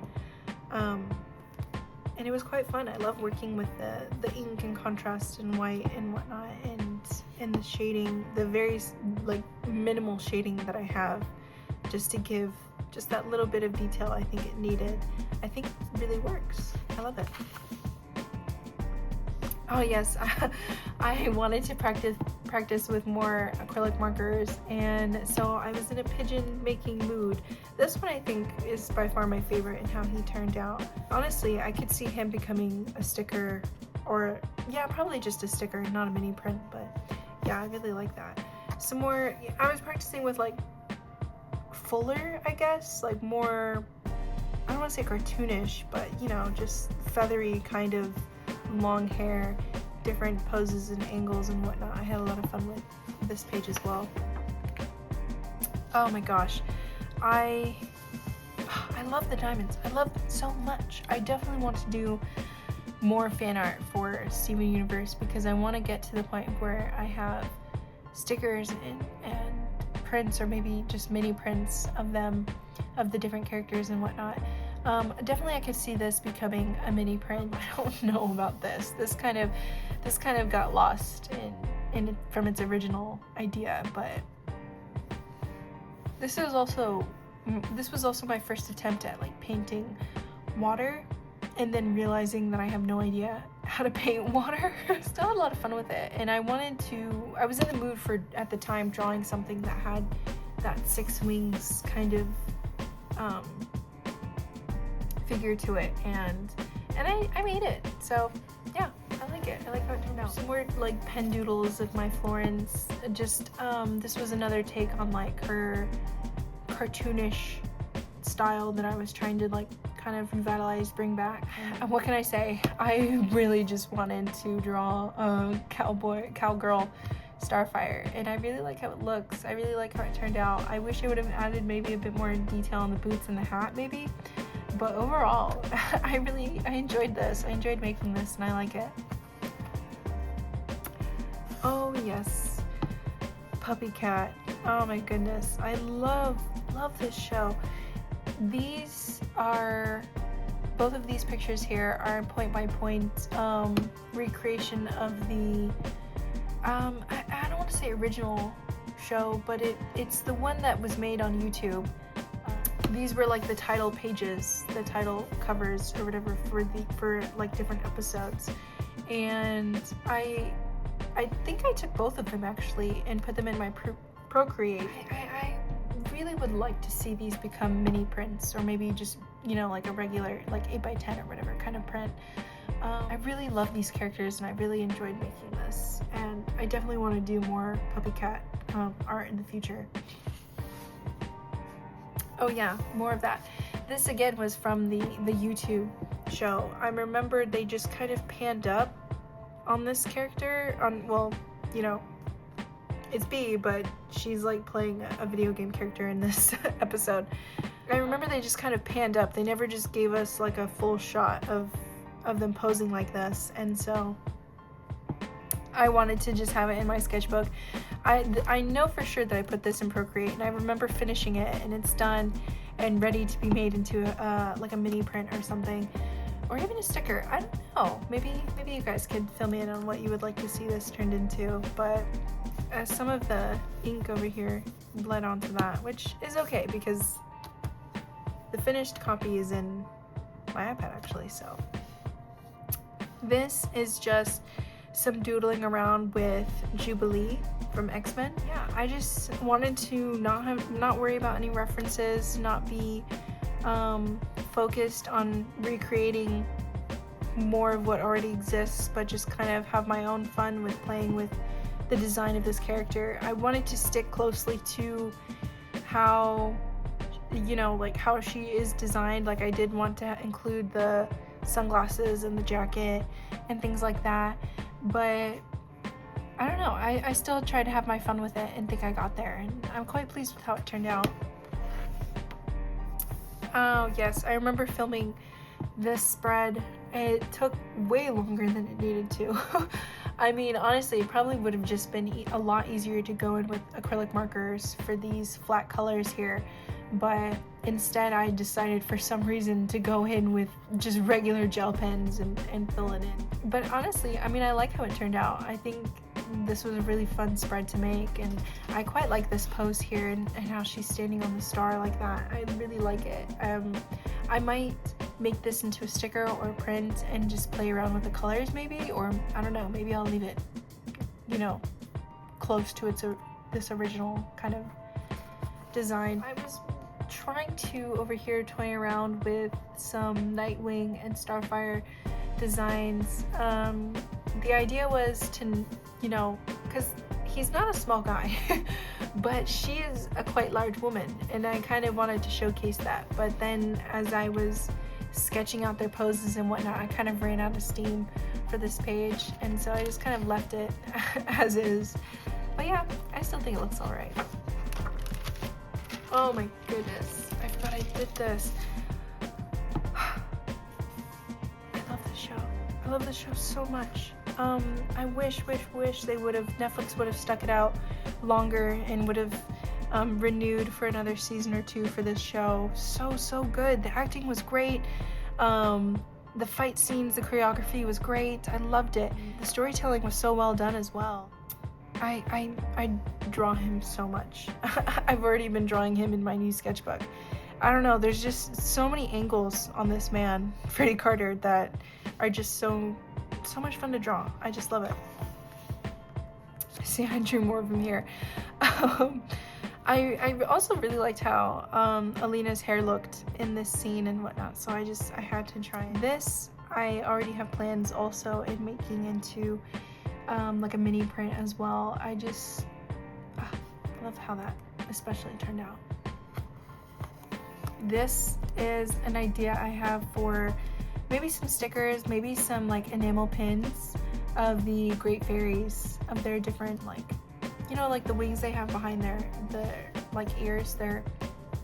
and it was quite fun. I love working with the ink and contrast and white and whatnot, and the shading, the very like minimal shading that I have, just to give just that little bit of detail I think it needed. I think it really works. I love it. Oh yes, I wanted to practice with more acrylic markers, and so I was in a pigeon making mood. This one I think is by far my favorite in how he turned out. Honestly, I could see him becoming a sticker, or yeah, probably just a sticker, not a mini print, but yeah, I really like that. Some more, I was practicing with like fuller, I guess, like more, I don't want to say cartoonish, but you know, just feathery kind of long hair, different poses and angles and whatnot. I had a lot of fun with this page as well. Oh my gosh, I love the diamonds. I love them so much. I definitely want to do more fan art for Steven Universe because I want to get to the point where I have stickers and prints, or maybe just mini prints of them, of the different characters and whatnot. Definitely I could see this becoming a mini print. I don't know about this. This kind of got lost from its original idea, but this was also my first attempt at like painting water, and then realizing that I have no idea how to paint water. Still had a lot of fun with it, and I was in the mood for, at the time, drawing something that had that six wings kind of figure to it, and I made it. So yeah, I like it. I like how it turned out. Some more like pen doodles of my Florence. Just this was another take on like her cartoonish style that I was trying to like kind of revitalize, bring back. And what can I say? I really just wanted to draw a cowgirl Starfire, and I really like how it looks. I really like how it turned out. I wish I would have added maybe a bit more detail on the boots and the hat maybe, but overall I enjoyed this. I enjoyed making this, and I like it. Oh yes, Puppy Cat. Oh my goodness, I love this show. These are, both of these pictures here are point by point recreation of the I don't want to say original show, but it's the one that was made on YouTube. These were like the title pages, the title covers or whatever for like different episodes, and I think I took both of them actually and put them in my Procreate. I really would like to see these become mini prints, or maybe just, you know, like a regular like 8x10 or whatever kind of print. I really love these characters and I really enjoyed making this, and I definitely want to do more Puppy Cat art in the future. Oh yeah, more of that. This again was from the YouTube show. I remember they just kind of panned up on this character, well, you know, it's Bee, but she's like playing a video game character in this episode. I remember they just kind of panned up. They never just gave us like a full shot of them posing like this, and so I wanted to just have it in my sketchbook. I know for sure that I put this in Procreate, and I remember finishing it and it's done and ready to be made into like a mini print or something, or even a sticker. I don't know. Maybe you guys could fill me in on what you would like to see this turned into. But some of the ink over here bled onto that, which is okay because the finished copy is in my iPad actually. So this is just some doodling around with Jubilee from X-Men. Yeah, I just wanted to not worry about any references, not be focused on recreating more of what already exists, but just kind of have my own fun with playing with the design of this character. I wanted to stick closely to how, you know, like how she is designed. Like I did want to include the sunglasses and the jacket and things like that, but I don't know, I still tried to have my fun with it and think I got there, and I'm quite pleased with how it turned out. Oh yes, I remember filming this spread. It took way longer than it needed to. I mean, honestly, it probably would have just been a lot easier to go in with acrylic markers for these flat colors here, but instead I decided for some reason to go in with just regular gel pens and fill it in. But honestly, I mean, I like how it turned out. I think this was a really fun spread to make, and I quite like this pose here and how she's standing on the star like that. I really like it. I might make this into a sticker or a print and just play around with the colors maybe, or I don't know, maybe I'll leave it, you know, close to this original kind of design. I was trying to over here toy around with some Nightwing and Starfire designs. The idea was to, you know, because he's not a small guy, but she is a quite large woman, and I kind of wanted to showcase that. But then as I was sketching out their poses and whatnot, I kind of ran out of steam for this page, and so I just kind of left it as is. But yeah, I still think it looks alright. Oh my goodness, I forgot I did this. I love this show so much. I wish Netflix would have stuck it out longer and would have renewed for another season or two for this show. So good. The acting was great. The fight scenes, the choreography was great. I loved it. The storytelling was so well done as well. I draw him so much. I've already been drawing him in my new sketchbook. I don't know, there's just so many angles on this man, Freddie Carter, that are just so much fun to draw. I just love it. See, I drew more of him here. I also really liked how Alina's hair looked in this scene and whatnot, so I had to try this. I already have plans also in making into like a mini print as well. I just love how that especially turned out. This is an idea I have for maybe some stickers, maybe some like enamel pins of the Great Fairies, of their different, like, you know, like the wings they have behind their like ears. They're,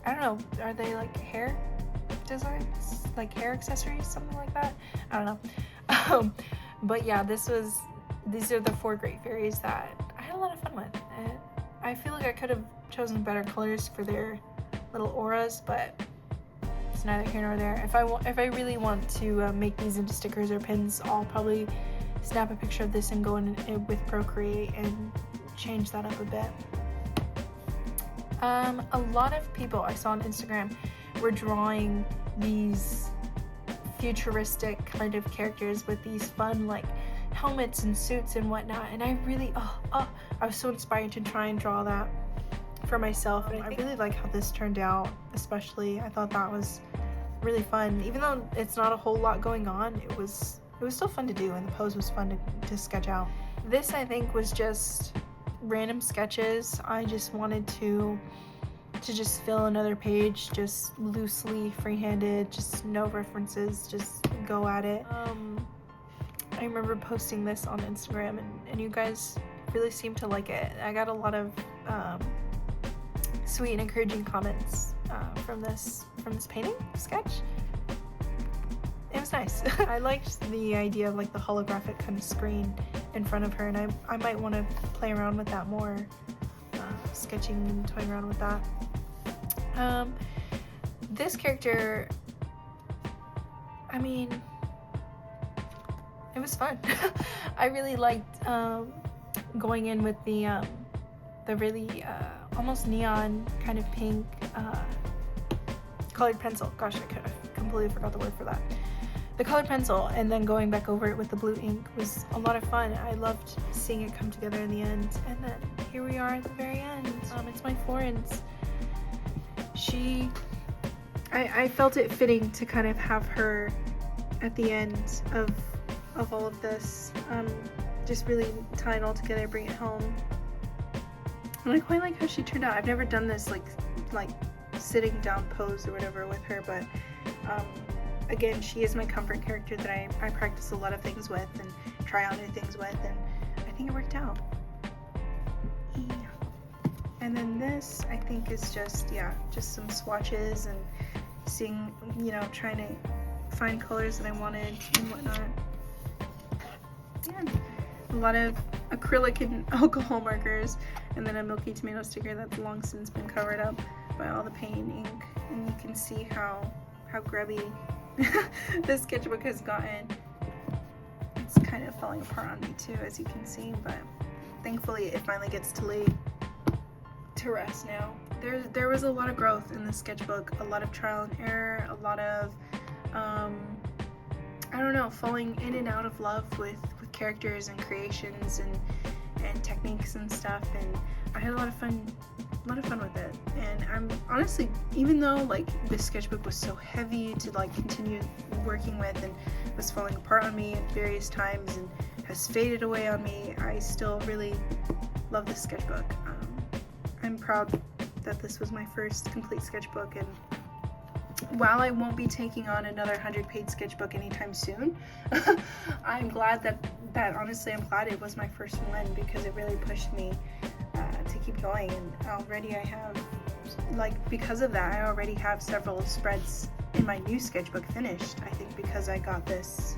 I don't know, are they like hair designs, like hair accessories, something like that? I don't know. But yeah, this was these are the 4 Great Fairies that I had a lot of fun with, and I feel like I could have chosen better colors for their little auras, but it's neither here nor there. If I really want to make these into stickers or pins, I'll probably snap a picture of this and go in with Procreate and change that up a bit. A lot of people I saw on Instagram were drawing these futuristic kind of characters with these fun like helmets and suits and whatnot, and I really I was so inspired to try and draw that for myself, and I really like how this turned out. Especially I thought that was really fun, even though it's not a whole lot going on. It was still fun to do, and the pose was fun to sketch out. This I think was just random sketches. I just wanted to just fill another page, just loosely free-handed, just no references, just go at it. I remember posting this on Instagram, and you guys really seemed to like it. I got a lot of sweet and encouraging comments from this painting sketch. It was nice. I liked the idea of like the holographic kind of screen in front of her, and I might want to play around with that more, sketching and toying around with that. This character, I mean, it was fun. I really liked going in with the really almost neon kind of pink colored pencil. Gosh, I completely forgot the word for that. The colored pencil, and then going back over it with the blue ink was a lot of fun. I loved seeing it come together in the end, and then here we are at the very end. It's my Florence. I felt it fitting to kind of have her at the end of all of this, just really tie it all together, bring it home. And I quite like how she turned out. I've never done this like sitting down pose or whatever with her, but again, she is my comfort character that I practice a lot of things with and try out new things with, and I think it worked out. Yeah. And then this, I think, is just some swatches and seeing, trying to find colors that I wanted and whatnot. Yeah, a lot of acrylic and alcohol markers, and then a milky tomato sticker that's long since been covered up by all the paint ink, and you can see how grubby this sketchbook has gotten. It's kind of falling apart on me too, as you can see, but thankfully it finally gets to lay to rest now. There was a lot of growth in this sketchbook, a lot of trial and error, a lot of I don't know, falling in and out of love with characters and creations and techniques and stuff, and I had a lot of fun with it. And I'm honestly, even though like this sketchbook was so heavy to like continue working with and was falling apart on me at various times and has faded away on me, I still really love this sketchbook. I'm proud that this was my first complete sketchbook, and while I won't be taking on another 100-page sketchbook anytime soon, I'm glad that honestly, I'm glad it was my first one, because it really pushed me to keep going. And already I have, because of that, I already have several spreads in my new sketchbook finished, I think, because I got this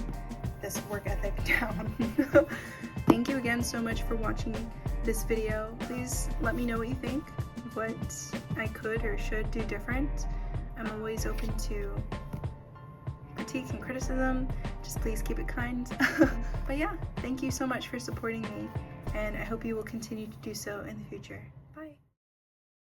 work ethic down. Thank you again so much for watching this video. Please let me know what you think, what I could or should do different. I'm always open to critique and criticism. Just please keep it kind. But yeah, thank you so much for supporting me, and I hope you will continue to do so in the future.